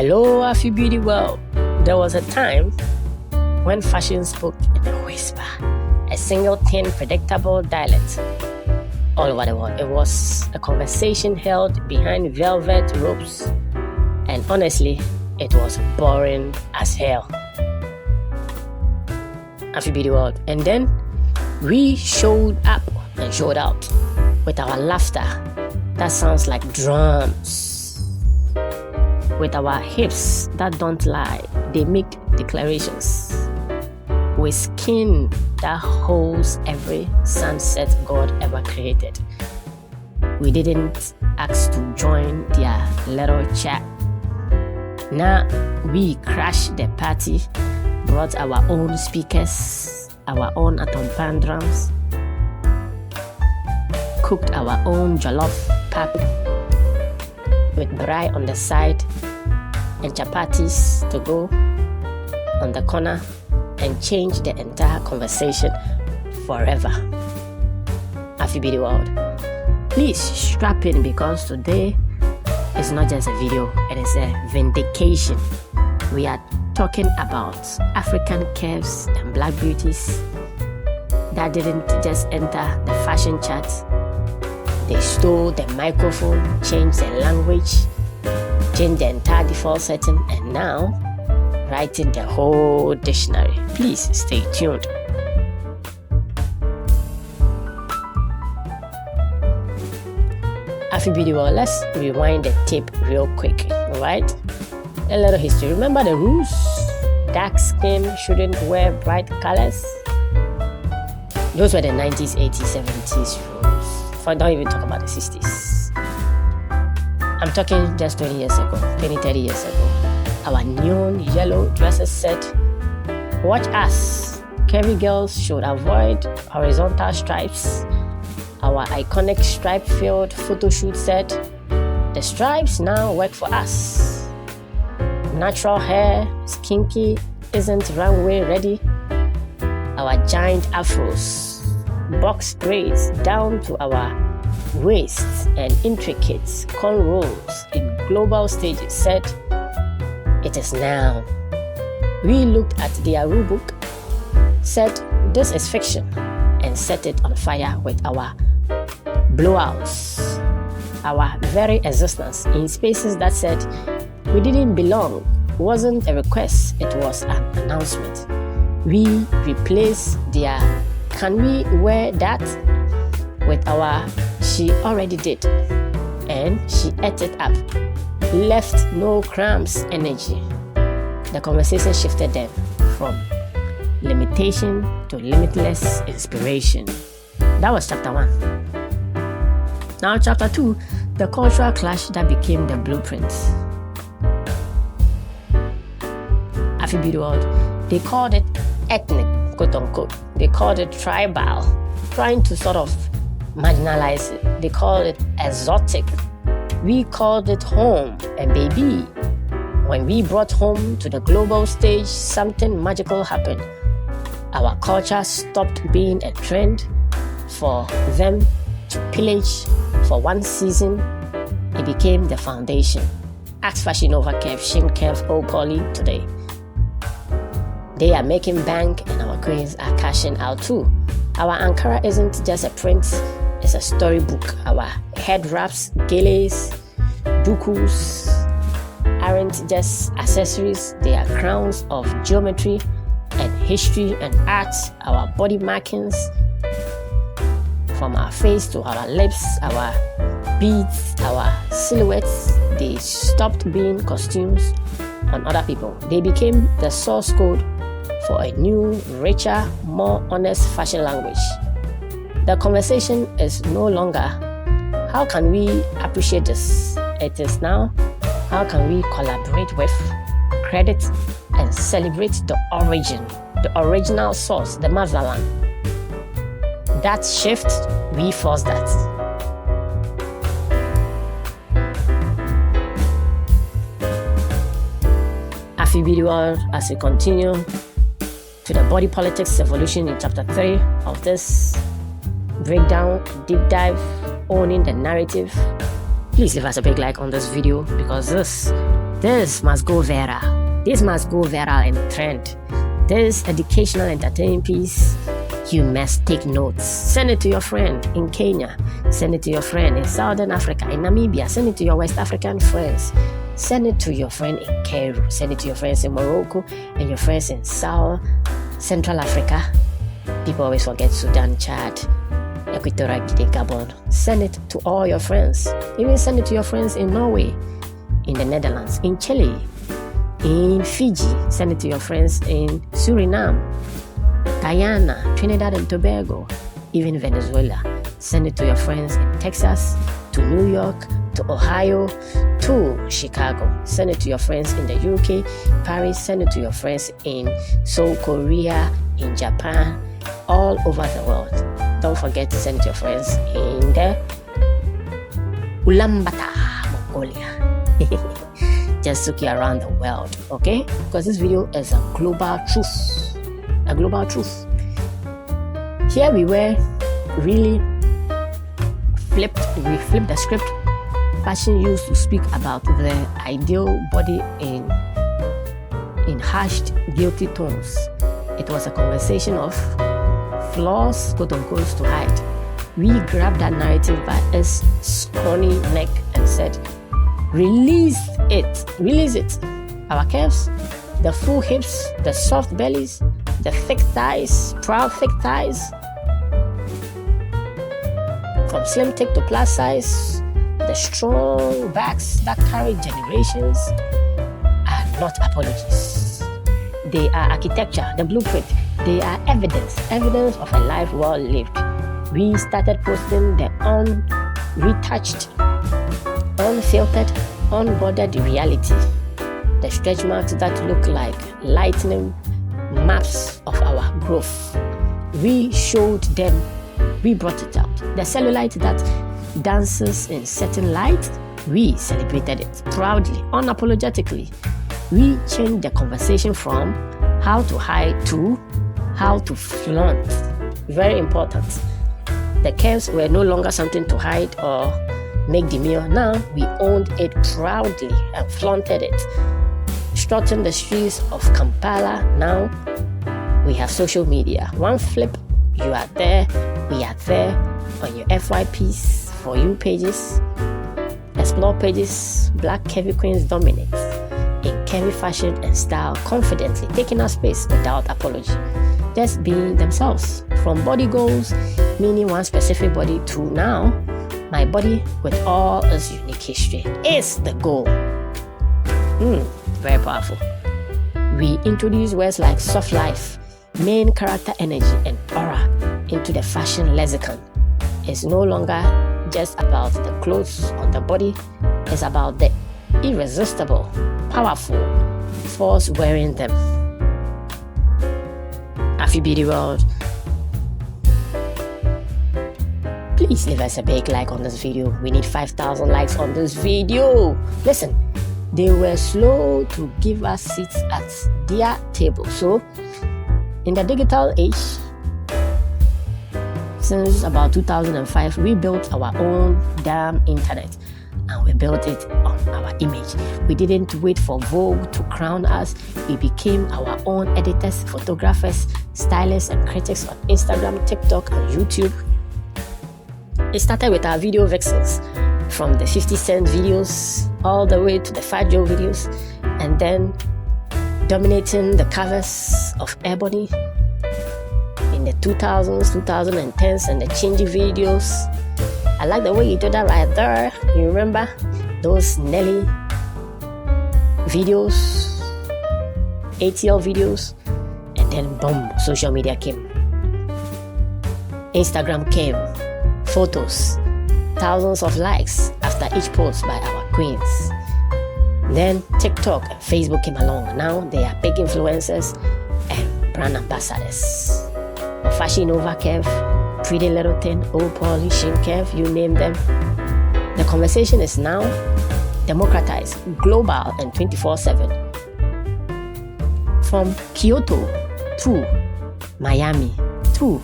Hello, Afribeauty world. There was a time when fashion spoke in a whisper, a single thin, predictable dialect all over the world. It was a conversation held behind velvet ropes, and honestly, it was boring as hell. Afribeauty world. And then we showed up and showed out with our laughter that sounds like drums, with our hips that don't lie, they make declarations, with skin that holds every sunset God ever created. We didn't ask to join their little chat. Now we crashed the party, brought our own speakers, our own atompan drums, cooked our own jollof pap with braai on the side and chapatis to go on the corner, and change the entire conversation forever. Afribeauty world, please strap in, because today is not just a video, it is a vindication. We are talking about African curves and black beauties that didn't just enter the fashion charts. They stole the microphone, changed the language, changed the entire default setting, and now writing the whole dictionary. Please stay tuned. Afribeauty world, let's rewind the tape real quick, alright? A little history. Remember the rules? Dark skin shouldn't wear bright colors. Those were the 90s, 80s, 70s rules. Don't even talk about the 60s. I'm talking just 20 years ago, 20, 30 years ago. Our neon yellow dresses said, "Watch us. Curvy girls should avoid horizontal stripes." Our iconic stripe-filled photo shoot said, "The stripes now work for us." Natural hair is kinky, isn't runway ready. Our giant afros, box braids down to our waists, and intricate cornrows in global stages said, "It is now." We looked at their rule book, said, "This is fiction," and set it on fire with our blowouts, our very existence in spaces that said we didn't belong. Wasn't a request, it was an announcement. We replaced their "Can we wear that?" with our "She already did," and she ate it up, left no crumbs energy. The conversation shifted then from limitation to limitless inspiration. That was chapter 1. Now chapter 2, the cultural clash that became the blueprint. Afribeauty world, they called it ethnic, quote unquote. They called it tribal, trying to sort of marginalize it. They called it exotic. We called it home. And baby, when we brought home to the global stage, something magical happened. Our culture stopped being a trend for them to pillage for one season. It became the foundation. Ask Fashion Nova Curve, Shin Curve, Old Poly today. They are making bank, and our queens are cashing out too. Our Ankara isn't just a print, it's a storybook. Our head wraps, gilets, dukus aren't just accessories, they are crowns of geometry and history and art. Our body markings, from our face to our lips, our beads, our silhouettes, they stopped being costumes on other people. They became the source code for a new, richer, more honest fashion language. The conversation is no longer, how can we appreciate this? It is now, how can we collaborate with, credit, and celebrate the origin, the original source, the motherland. That shift, we forced that. Afribeauty world, as we continue to the body politics evolution in chapter 3 of this breakdown, deep dive, owning the narrative. Please leave us a big like on this video, because this This must go viral. This must go viral and trend. This educational entertaining piece, you must take notes. Send it to your friend in Kenya. Send it to your friend in Southern Africa, in Namibia. Send it to your West African friends. Send it to your friend in Cairo. Send it to your friends in Morocco and your friends in Central Africa. People always forget Sudan, Chad, Equatorial Guinea, Gabon. Send it to all your friends. Even send it to your friends in Norway, in the Netherlands, in Chile, in Fiji. Send it to your friends in Suriname, Guyana, Trinidad and Tobago, even Venezuela. Send it to your friends in Texas, to New York, to Ohio, to Chicago. Send it to your friends in the UK, Paris. Send it to your friends in Seoul, Korea, in Japan, all over the world. Don't forget to send it to your friends in the Ulaanbaatar, Mongolia. Just took you around the world, okay? Because this video is a global truth. A global truth. Here we were really we flipped the script. Fashion used to speak about the ideal body in hushed, guilty tones. It was a conversation of flaws, quote unquote, to hide. We grabbed that narrative by its scrawny neck and said, release it. Our curves, the full hips, the soft bellies, the thick thighs, proud thick thighs, from slim thick to plus size, the strong backs that carry generations are not apologies. They are architecture, the blueprint. They are evidence of a life well lived. We started posting the unretouched, unfiltered, unbordered reality. The stretch marks that look like lightning maps of our growth. We showed them, we brought it out. The cellulite that dances in certain light, we celebrated it proudly, unapologetically. We changed the conversation from how to hide to how to flaunt. Very important. The curves were no longer something to hide or make demure. Now we owned it proudly and flaunted it. Strutting the streets of Kampala. Now we have social media. One flip, you are there, we are there on your FYPs, For You pages, Explore pages. Black curvy queens dominate in curvy fashion and style, confidently taking up space without apology, just being themselves. From body goals, meaning one specific body, to now, my body with all its unique history is the goal. Very powerful. We introduce words like soft life, main character energy, and aura into the fashion lexicon. It's no longer just about the clothes on the body, it's about the irresistible, powerful force wearing them. Afribeauty world, please leave us a big like on this video. We need 5,000 likes on this video. Listen, they were slow to give us seats at their table. So, in the digital age, since about 2005, we built our own damn internet, and we built it on our image. We didn't wait for Vogue to crown us. We became our own editors, photographers, stylists, and critics on Instagram, TikTok, and YouTube. It started with our video vixens, from the 50 Cent videos all the way to the Fat Joe videos, and then dominating the covers of Ebony in the 2000s, 2010s, and the changing videos. I like the way you did that right there. You remember those Nelly videos, ATL videos, and then boom, social media came. Instagram came, photos, thousands of likes after each post by our queens. Then TikTok and Facebook came along. Now they are big influencers and brand ambassadors. Fashion Nova Kev, Pretty Little Thing, Old Polly, Shin Kev, you name them. The conversation is now democratized, global, and 24/7. From Kyoto to Miami to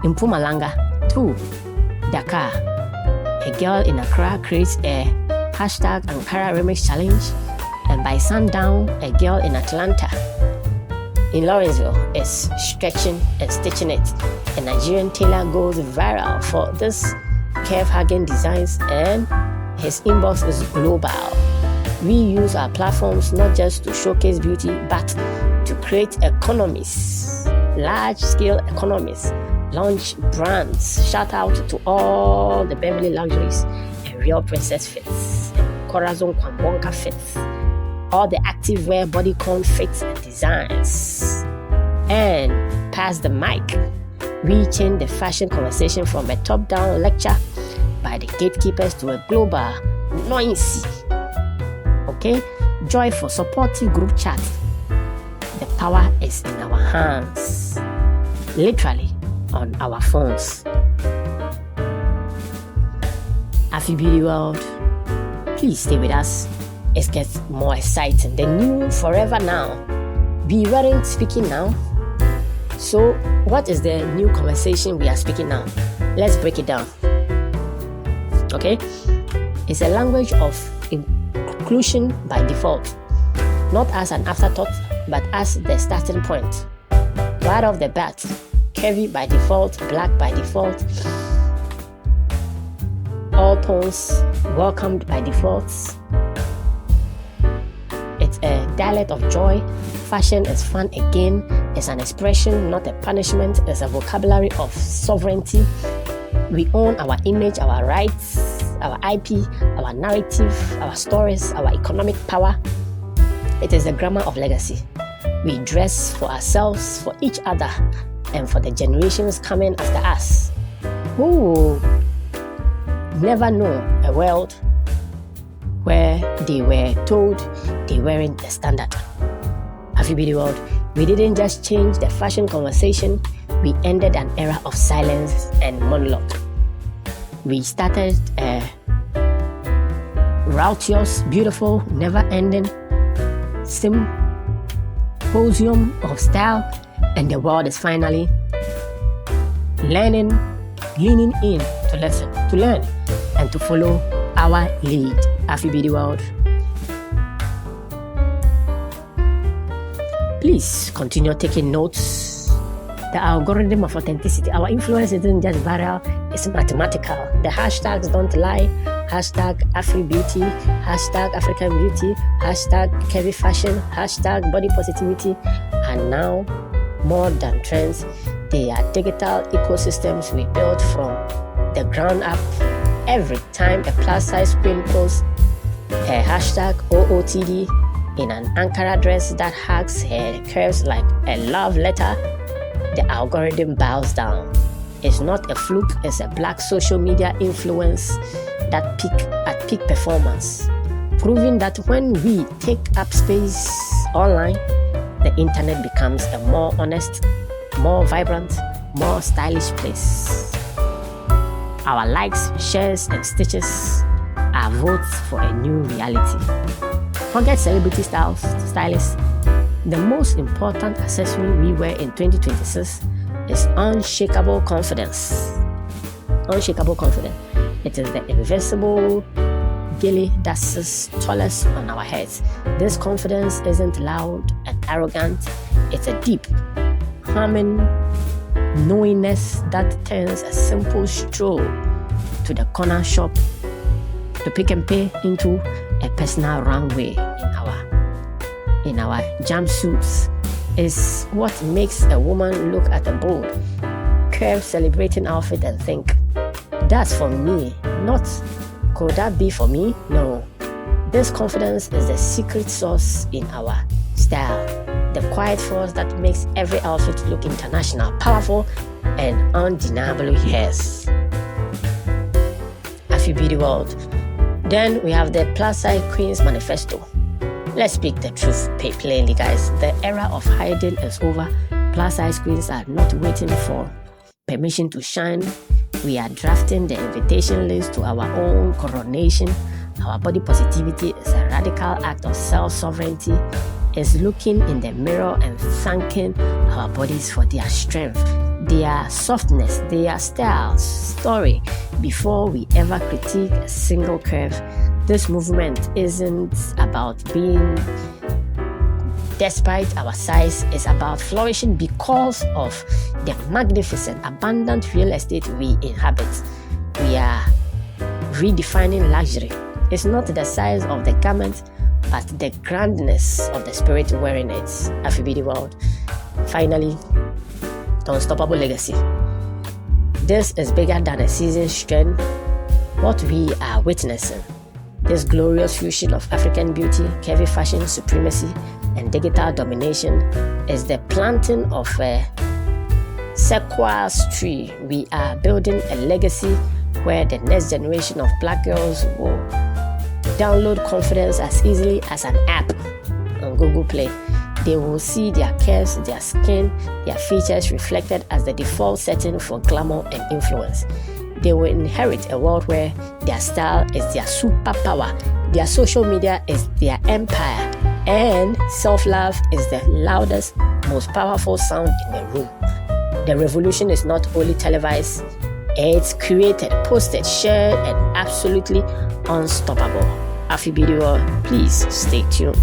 Mpumalanga to Dakar. A girl in Accra creates a hashtag Ankara Remix Challenge And by sundown, a girl in Atlanta, in Lawrenceville, is stretching and stitching it. A Nigerian tailor goes viral for this curve-hugging designs, and his inbox is global. We use our platforms not just to showcase beauty, but to create economies, large-scale economies, launch brands. Shout out to all the Beverly Luxuries and Real Princess Fits, and Corazon Kwambonka Fits, all the activewear bodycon fits and designs. And pass the mic. We change the fashion conversation from a top-down lecture by the gatekeepers to a global noisy, joyful, supportive group chat. The power is in our hands, literally on our phones. Afribeauty world, please stay with us. It gets more exciting. The new forever now. We weren't speaking now. So what is the new conversation we are speaking now? Let's break it down. Okay? It's a language of inclusion by default. Not as an afterthought, but as the starting point. Right off the bat, curvy by default, black by default, all tones welcomed by default. It's a dialect of joy. Fashion is fun again. It's an expression, not a punishment. It's a vocabulary of sovereignty. We own our image, our rights, our IP, our narrative, our stories, our economic power. It is the grammar of legacy. We dress for ourselves, for each other, and for the generations coming after us, who will never know a world where they were told they weren't the standard. Afribeauty world, we didn't just change the fashion conversation, we ended an era of silence and monologue. We started a raucous, beautiful, never-ending symposium of style, and the world is finally learning, leaning in to listen, to learn, and to follow our lead. Afribeauty world, please continue taking notes. The algorithm of authenticity, our influence isn't just viral, it's mathematical. The hashtags don't lie. Hashtag Afribeauty, hashtag African beauty, hashtag curvy fashion, hashtag body positivity, and now more than trends, they are digital ecosystems we built from the ground up. Every time a plus size queen posts a hashtag OOTD in an Ankara dress that hugs her curves like a love letter, the algorithm bows down. It's not a fluke, it's a black social media influence that peak performance, proving that when we take up space online, the internet becomes a more honest, more vibrant, more stylish place. Our likes, shares, and stitches are votes for a new reality. Forget celebrity stylists. The most important accessory we wear in 2026 is unshakable confidence. Unshakable confidence. It is the invisible gilly that sits tallest on our heads. This confidence isn't loud and arrogant. It's a deep, humming knowingness that turns a simple stroll to the corner shop to Pick and Pay into a personal runway in our jumpsuits. Is what makes a woman look at a bold, curve celebrating outfit and think, that's for me, not could that be for me? No. This confidence is the secret sauce in our style, the quiet force that makes every outfit look international, powerful, and undeniably hers. Afribeauty world. Then we have the plus size queens manifesto. Let's speak the truth plainly, guys. The era of hiding is over. Plus size queens are not waiting for permission to shine. We are drafting the invitation list to our own coronation. Our body positivity is a radical act of self-sovereignty. It's looking in the mirror and thanking our bodies for their strength, their softness, their style, story, before we ever critique a single curve This movement isn't about being despite our size, it's about flourishing because of the magnificent, abundant real estate we inhabit. We are redefining luxury. It's not the size of the garment, but the grandness of the spirit wearing it. Afribeauty world. Finally, the unstoppable legacy. This is bigger than a season's trend. What we are witnessing, this glorious fusion of African beauty, curvy fashion supremacy, and digital domination, is the planting of a sequoia's tree. We are building a legacy where the next generation of black girls will download confidence as easily as an app on Google Play. They will see their curves, their skin, their features reflected as the default setting for glamour and influence. They will inherit a world where their style is their superpower, their social media is their empire, and self-love is the loudest, most powerful sound in the room. The revolution is not only televised, it's created, posted, shared, and absolutely unstoppable. Afribeauty world, please stay tuned.